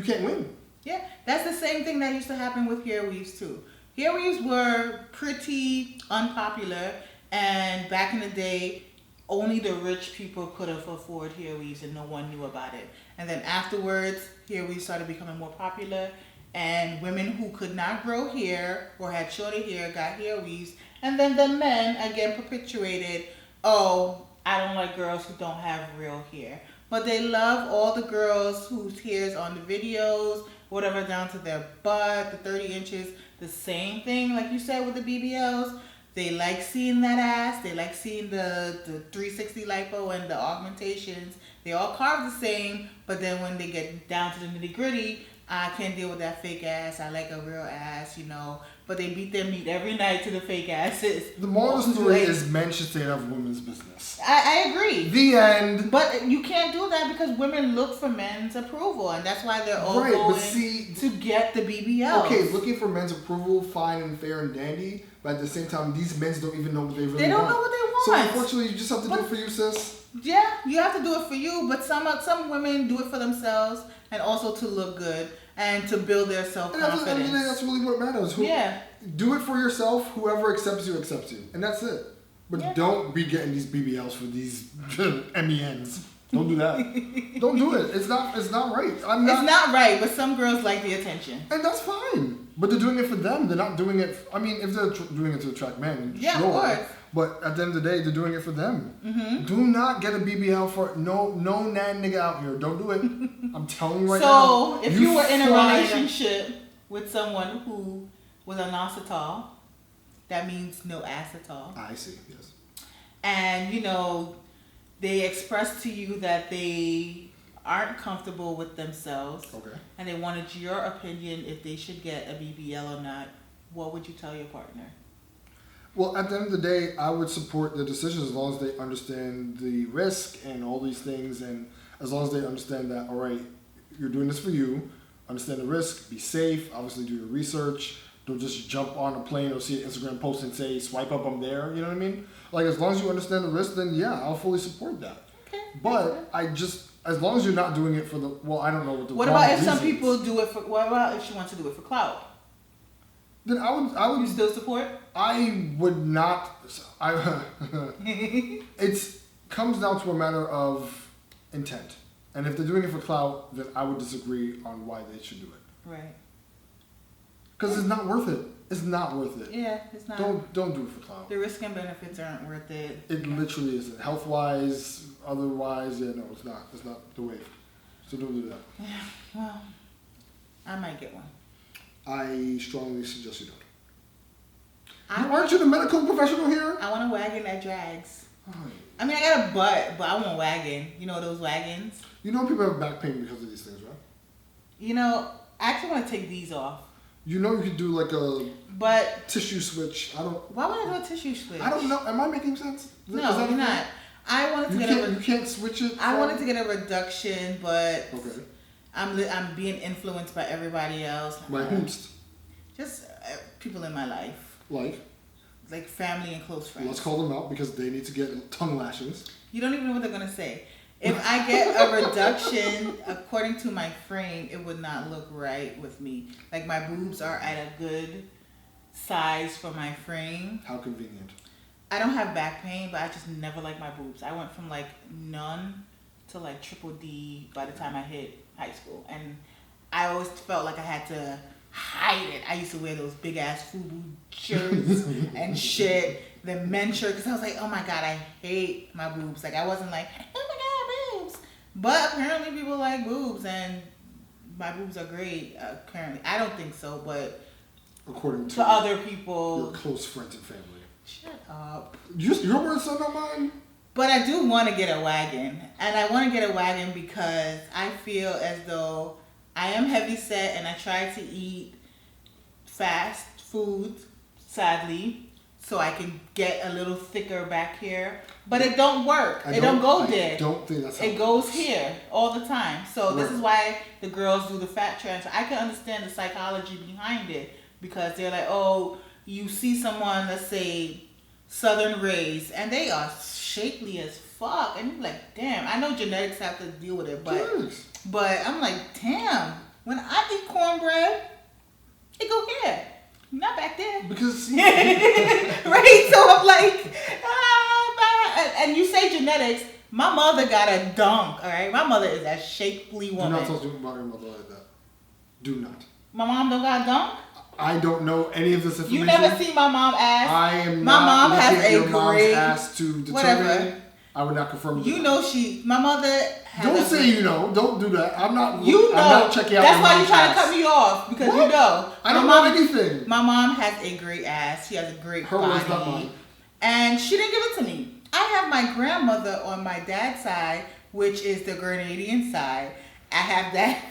can't win. Yeah, that's the same thing that used to happen with hair weaves too. Hair weaves were pretty unpopular, and back in the day, only the rich people could have afforded hair weaves and no one knew about it. And then afterwards, hair weaves started becoming more popular, and women who could not grow hair or had shorter hair got hair weaves. And then the men, again, perpetuated, oh, I don't like girls who don't have real hair. But they love all the girls whose hair is on the videos, whatever, down to their butt, the 30 inches. The same thing, like you said, with the BBLs. They like seeing that ass. They like seeing the 360 lipo and the augmentations. They all carve the same, but then when they get down to the nitty gritty, I can't deal with that fake ass. I like a real ass, But they beat their meat every night to the fake asses. The moral of the story is men should stay out of women's business. I agree. The end. But you can't do that because women look for men's approval, and that's why they're all going to get the BBL. Okay, looking for men's approval, fine and fair and dandy, but at the same time, these men don't even know what they really want. They don't know what they want. So unfortunately, you just have to do it for you, sis. Yeah, you have to do it for you, but some women do it for themselves and also to look good and to build their self-confidence. And at the end of the day, that's really what matters. Do it for yourself. Whoever accepts you, and that's it. But don't be getting these BBLs for these MENs. Don't do that. Don't do it. It's not right. It's not right, but some girls like the attention. And that's fine. But they're doing it for them. They're not doing it... I mean, if they're doing it to attract men, sure. Of course. But at the end of the day, they're doing it for them. Mm-hmm. Do not get a BBL for no nan nigga out here. Don't do it. I'm telling you right now. So, if you were in a relationship with someone who was on inositol, that means no acetol. I see, yes. And, they expressed to you that they aren't comfortable with themselves. Okay. And they wanted your opinion if they should get a BBL or not. What would you tell your partner? Well, at the end of the day, I would support the decision as long as they understand the risk and all these things, and as long as they understand that, all right, you're doing this for you, understand the risk, be safe, obviously do your research, don't just jump on a plane or see an Instagram post and say, swipe up, I'm there, you know what I mean? Like, as long as you understand the risk, then yeah, I'll fully support that. Okay. But as long as you're not doing it for I don't know what the What about if some people do it for, what about if she wants to do it for clout? Then I would. You still support? I would not. It comes down to a matter of intent, and if they're doing it for clout, then I would disagree on why they should do it. Right. Because it's not worth it. It's not worth it. Yeah, it's not. Don't do it for clout. The risk and benefits aren't worth it. It literally isn't. Health wise, otherwise, no, it's not. It's not the way. So don't do that. Yeah. Well, I might get one. I strongly suggest you don't. Aren't you the medical professional here? I want a wagon that drags. I mean, I got a butt, but I want a wagon. You know those wagons? You know people have back pain because of these things, right? I actually want to take these off. You could do like a tissue switch. Why would I do a tissue switch? I don't know. Am I making sense? No, you're not. I wanted to you can't switch it. I wanted to get a reduction, but okay. I'm being influenced by everybody else. By whom? Just people in my life. Like family and close friends. Let's call them out because they need to get tongue lashings. You don't even know what they're gonna say. If I get a reduction according to my frame, it would not look right with me. Like my boobs are at a good size for my frame. How convenient. I don't have back pain, but I just never liked my boobs. I went from like none to like triple D by the time I hit high school. And I always felt like I had to hide it. I used to wear those big ass FUBU shirts and shit. The men's shirt, because I was like, oh my God, I hate my boobs. Like I wasn't like, oh my God, boobs. But apparently people like boobs and my boobs are great. Apparently. I don't think so, but according to other people. Your close friends and family. Shut up. You're wearing something on mine? But I do want to get a wagon. And I want to get a wagon because I feel as though I am heavy set and I try to eat fast food, sadly, so I can get a little thicker back here. But it don't work. It don't go there. I don't think that's how it goes here all the time. So right. This is why the girls do the fat transfer. I can understand the psychology behind it because they're like, oh, you see someone, let's say, Southern raised, and they are shapely as fuck, and you're like, damn. I know genetics have to deal with it, but I'm like, damn. When I eat cornbread, it go here, not back there. Because right, so I'm like, and you say genetics. My mother got a dunk. All right, my mother is a shapely woman. Do not talk about your mother like that. Do not. My mom don't got a dunk. I don't know any of this information. You never see my mom ass. I am my not mom has at your a mom's great ass to determine. whatever. I would not confirm. You know my mother. Has don't a say great, you know. Don't do that. I'm not. You know. I'm not checking out. That's why you mom's try ass. to cut me off because What? you know. I don't know anything. My mom has a great ass. She has a great Her body. words, not mine. And she didn't give it to me. I have my grandmother on my dad's side, which is the Grenadian side. I have that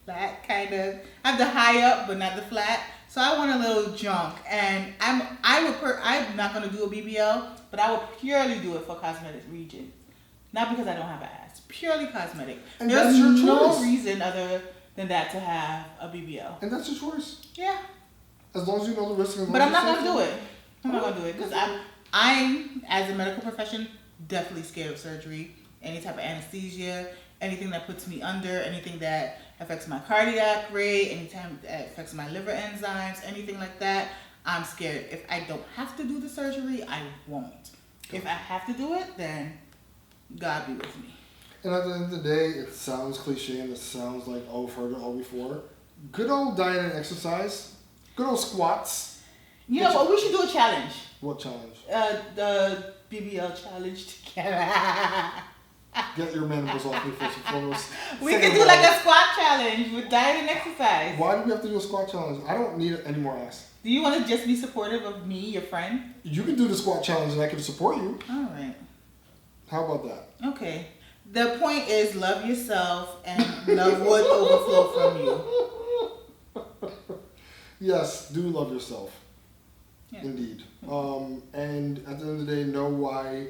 flat kind of. I have the high up, but not the flat. So I want a little junk, and I'm not gonna do a BBL, but I would purely do it for cosmetic reasons, not because I don't have an ass. Purely cosmetic. And There's that's your no choice. reason other than that to have a BBL. And that's your choice. Yeah. As long as you know the risk. But I'm not gonna do it. I'm not gonna do it because I'm as a medical profession definitely scared of surgery. Any type of anesthesia, anything that puts me under, anything that affects my cardiac rate, anytime that affects my liver enzymes, anything like that, I'm scared. If I don't have to do the surgery, I won't. If I have to do it, then God be with me. And at the end of the day, it sounds cliche and it sounds like, oh, I've heard it all before. Good old diet and exercise. Good old squats. You know what? We should do a challenge. What challenge? The BBL challenge together. Get your mandibles off me first and foremost. We could do like a squat challenge with diet and exercise. Why do we have to do a squat challenge? I don't need any more ass. Do you want to just be supportive of me, your friend? You can do the squat challenge and I can support you. All right. How about that? Okay. The point is love yourself and love would overflow from you. Yes, do love yourself. Yeah. Indeed. And at the end of the day, know why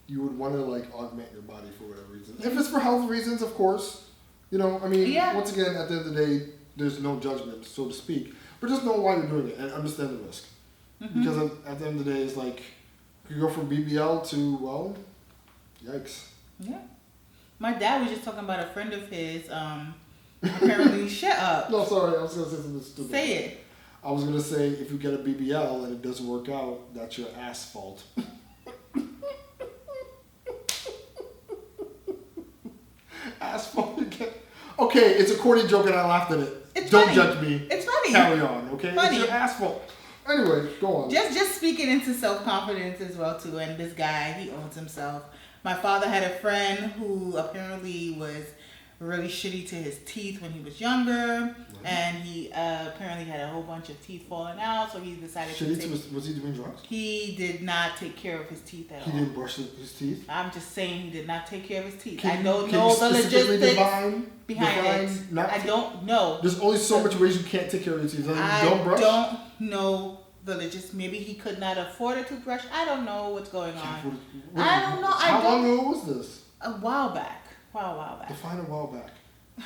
you would want to like augment your body for whatever reason. If it's for health reasons, of course. You know, I mean, once again, at the end of the day, there's no judgment, so to speak. But just know why you're doing it and understand the risk. Mm-hmm. Because at the end of the day, it's like, you go from BBL to, well, yikes. Yeah. My dad was just talking about a friend of his, apparently, shut up. No, sorry, I was going to say something stupid. Say it. I was going to say, if you get a BBL and it doesn't work out, that's your ass fault. Asphalt again. Okay, it's a corny joke and I laughed at it. It's Don't funny. judge me. It's funny. Carry on, okay? Funny. It's your asphalt. Anyway, go on. Just speaking into self-confidence as well too, and this guy, he owns himself. My father had a friend who apparently was really shitty to his teeth when he was younger, and he apparently had a whole bunch of teeth falling out, so he decided Was he doing drugs? He did not take care of his teeth at all. He didn't brush his teeth? I'm just saying he did not take care of his teeth. Can I don't you know the specifically logistics behind it. I don't know. There's only so much ways you can't take care of your teeth. I don't know the logistics. Maybe he could not afford a toothbrush. I don't know what's going on. I don't know. How long ago was this? A while back. Define a while back.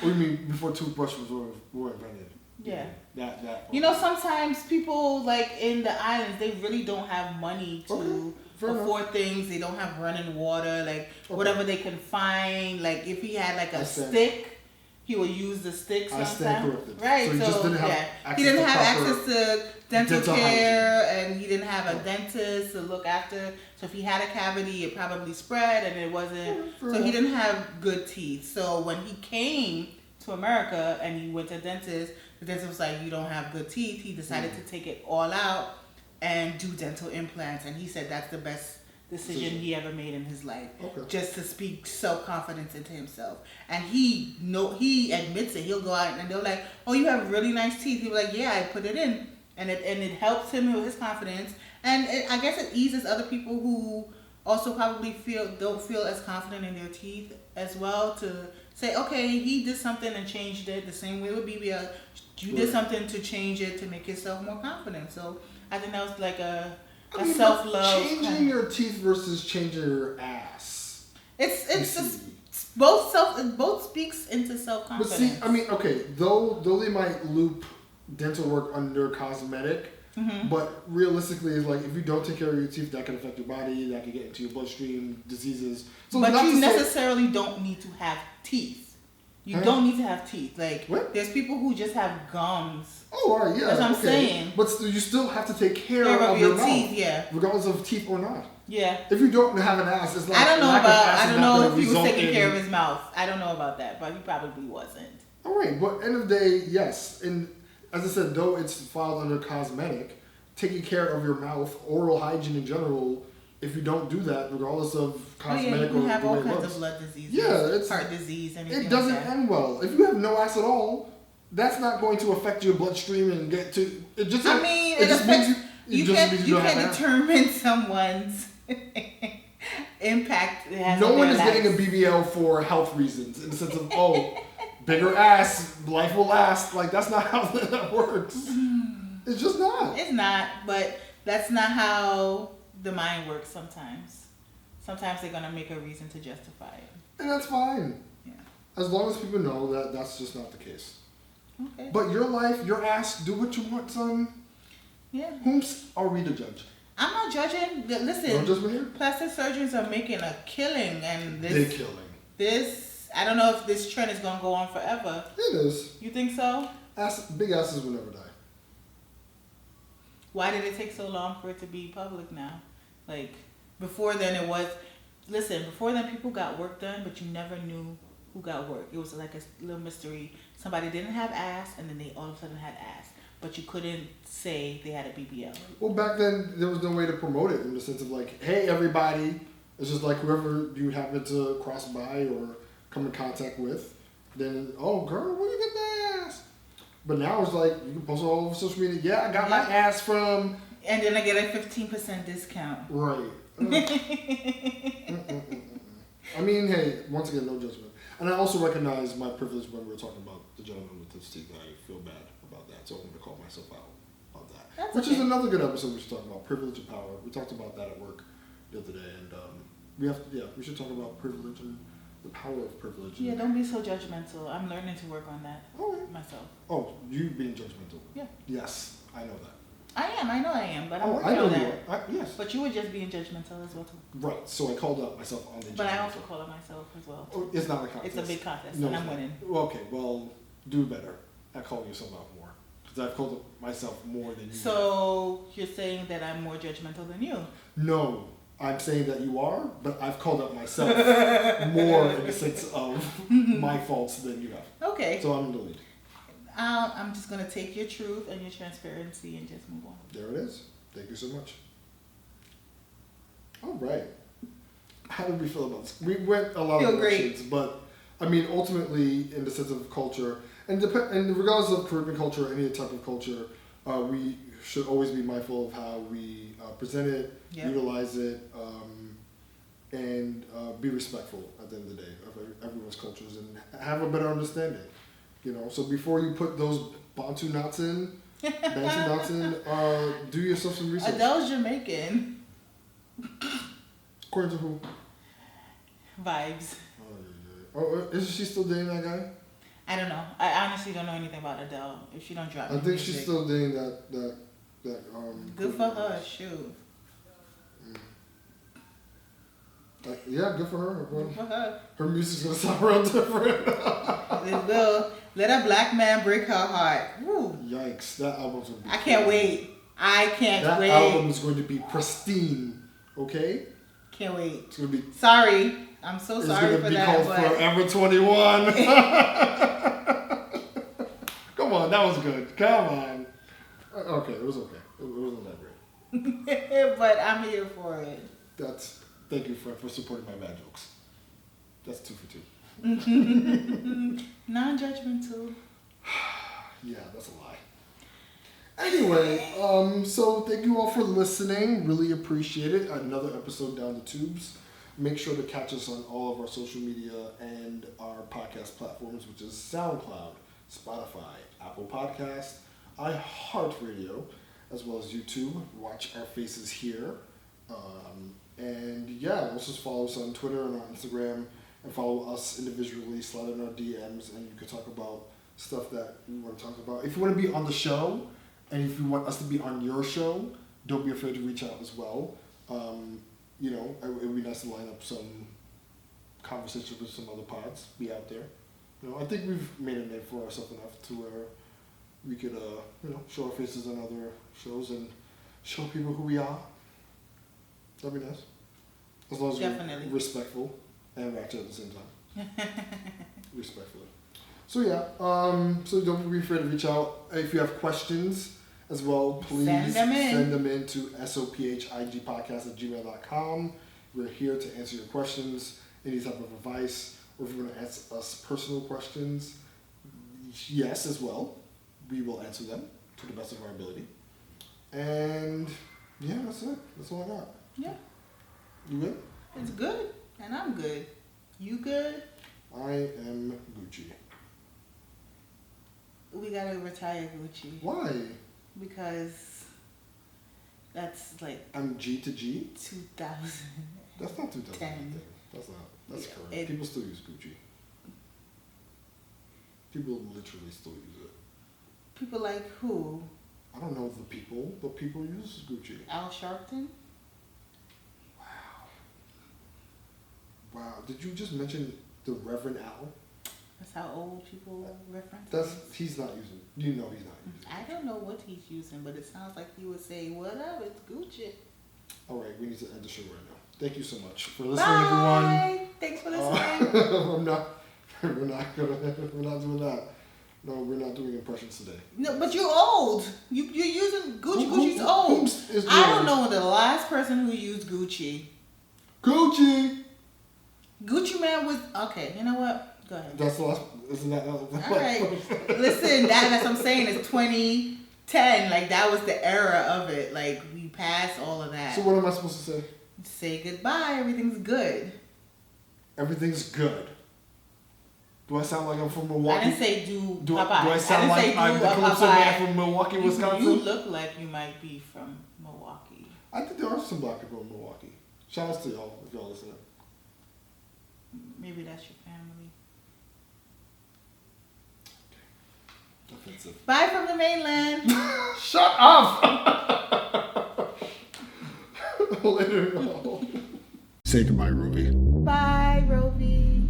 What do you mean before toothbrushes were invented? Yeah. That. You know, sometimes people like in the islands, they really don't have money to Fair enough. for things. They don't have running water, like whatever they can find. Like if he had like a stick, he would use the stick sometimes. I stand corrected. Right. So he just didn't have access he didn't to have proper access to dental dental care, and he didn't have a dentist to look after. So if he had a cavity, it probably spread, and it wasn't. So he didn't have good teeth. So when he came to America and he went to the dentist was like, "You don't have good teeth." He decided to take it all out and do dental implants, and he said that's the best decision he ever made in his life. Okay. Just to speak self-confidence into himself. And he admits it. He'll go out and they're like, "Oh, you have really nice teeth." He'll be like, "Yeah, I put it in." And it helps him with his confidence. And I guess it eases other people who also probably don't feel as confident in their teeth as well, to say, okay, he did something and changed it. The same way with BBL. You did something to change it to make yourself more confident. So I think that was like a self-love. Changing your teeth versus changing your ass. It's just both speaks into self-confidence. But see, I mean, okay, though they might loop dental work under cosmetic, but realistically, it's like if you don't take care of your teeth, that can affect your body, that can get into your bloodstream, diseases. So but you necessarily don't need to have teeth. You don't need to have teeth. Like, there's people who just have gums. Oh, all right, yeah. That's what I'm saying. But you still have to take care of your teeth, mouth, regardless of teeth or not. Yeah. If you don't have an ass, it's like I don't know if he was taking care of his mouth. I don't know about that, but he probably wasn't. All right, but end of the day, yes. And as I said, though it's filed under cosmetic, taking care of your mouth, oral hygiene in general, if you don't do that, regardless of cosmetic you or have the way all it kinds looks, of blood diseases, it's heart disease, anything it doesn't like that. end well. If you have no ass at all, that's not going to affect your bloodstream and get to it. Just I mean, it just affects. means You can determine someone's impact. No one is getting a BBL for health reasons, in the sense of bigger ass, life will last. Like that's not how that works. It's just not. It's not, but that's not how the mind works sometimes. Sometimes they're going to make a reason to justify it. And that's fine. Yeah. As long as people know that that's just not the case. Okay. But your life, your ass, do what you want, son. Yeah. Whom are we to judge? I'm not judging. Listen, no judgment here? Plastic surgeons are making a killing, and Big killing. I don't know if this trend is going to go on forever. It is. You think so? Big asses will never die. Why did it take so long for it to be public now? Like, before then before then people got work done, but you never knew who got work. It was like a little mystery. Somebody didn't have ass, and then they all of a sudden had ass. But you couldn't say they had a BBL. Well, back then, there was no way to promote it in the sense of like, hey, everybody. It's just like whoever you happen to cross by or come in contact with. Then, oh, girl, where you get that ass? But now it's like, you can post it all over social media. Yeah, I got my ass from... And then I get a 15% discount. Right. I mean, hey, once again, no judgment. And I also recognize my privilege when we were talking about the gentleman with his teeth. I feel bad about that, so I'm going to call myself out about that. Which is another good episode we should talk about, privilege and power. We talked about that at work the other day, and we should talk about privilege and the power of privilege. Yeah, don't be so judgmental. I'm learning to work on that myself. Oh, you being judgmental? Yeah. Yes, I know that. I know I am, but I'm working I know on you that. are. Yes. But you were just being judgmental as well too. Right. So I called out myself on the. But I also call it myself as well. Oh, it's not a contest. It's a big contest, no, and I'm winning. Okay, well, do better at calling yourself out more, because I've called myself more than you. So you're saying that I'm more judgmental than you? No, I'm saying that you are, but I've called out myself more in the sense of my faults than you have. Okay. So I'm in the lead. I'm just going to take your truth and your transparency and just move on. There it is. Thank you so much. All right. How did we feel about this? We went a lot of directions, but I mean, ultimately, in the sense of culture, and regardless of Caribbean culture or any type of culture, we should always be mindful of how we present it, utilize it, and be respectful at the end of the day of everyone's cultures and have a better understanding. You know, so before you put those Bantu knots in, do yourself some research. Adele's Jamaican. According to who? Vibes. Oh, is she still dating that guy? I don't know. I honestly don't know anything about Adele. If she don't drop, I think she's still dating that. Good for her. Shoot. Yeah, good for her. Good for her. Her music's gonna sound real different. It will. Let a black man break her heart. Woo. Yikes! That album's gonna be. I can't wait. I can't wait. That album is going to be pristine. Okay. Can't wait. It's gonna be. Sorry. I'm so sorry for that. It's gonna be called Forever 21. Come on, that was good. Come on. Okay, it was okay. It wasn't that great. But I'm here for it. Thank you for supporting my bad jokes. That's 2 for 2. Non-judgmental. Yeah, that's a lie. Anyway, so thank you all for listening. Really appreciate it. Another episode down the tubes. Make sure to catch us on all of our social media and our podcast platforms, which is SoundCloud, Spotify, Apple Podcast, iHeartRadio, as well as YouTube. Watch our faces here. And yeah, also just follow us on Twitter and on Instagram, and follow us individually, slide in our DMs, and you can talk about stuff that you want to talk about. If you want to be on the show, and if you want us to be on your show, don't be afraid to reach out as well. You know, it would be nice to line up some conversations with some other pods. Be out there. You know, I think we've made a name for ourselves enough to where we could, you know, show our faces on other shows and show people who we are. That'd be nice. As long as Definitely. we're respectful and ratchet at the same time. Respectfully. So yeah, so don't be afraid to reach out. If you have questions as well, please send them in to sophigpodcast@gmail.com. We're here to answer your questions, any type of advice, or if you want to ask us personal questions, yes as well. We will answer them to the best of our ability. And yeah, that's it. That's all I got. Yeah. You good? It's good, and I'm good. You good? I am Gucci. We gotta retire Gucci. Why? Because that's like I'm G to G? 2000. That's not 2010. That's Yeah, correct. People still use Gucci. People literally still use it. People like who? I don't know the people, but people use Gucci. Al Sharpton? Wow. Did you just mention the Reverend Al? That's how old people reference. He's not using. You know he's not using. I don't know what he's using, but it sounds like he would say, "What up? It's Gucci." All right, we need to end the show right now. Thank you so much for listening, everyone. Bye. Thanks for listening. We're not doing that. No, we're not doing impressions today. No, but you're old. You're using Gucci. Gucci's old. I don't know the last person who used Gucci. Gucci. Gucci Man was okay. You know what? Go ahead. That's the last. Isn't that? All right. Listen, that's what I'm saying. It's 2010. Like that was the era of it. Like we passed all of that. So what am I supposed to say? Say goodbye. Everything's good. Everything's good. Do I sound like I'm from Milwaukee? I didn't say do Popeye. Do I sound like I'm the Calypso man from Milwaukee, Wisconsin? You look like you might be from Milwaukee. I think there are some black people in Milwaukee. Shout out to y'all if y'all listening. Maybe that's your family. Offensive. Bye from the mainland. Shut up! Later. Say goodbye, Ruby. Bye, Rovi.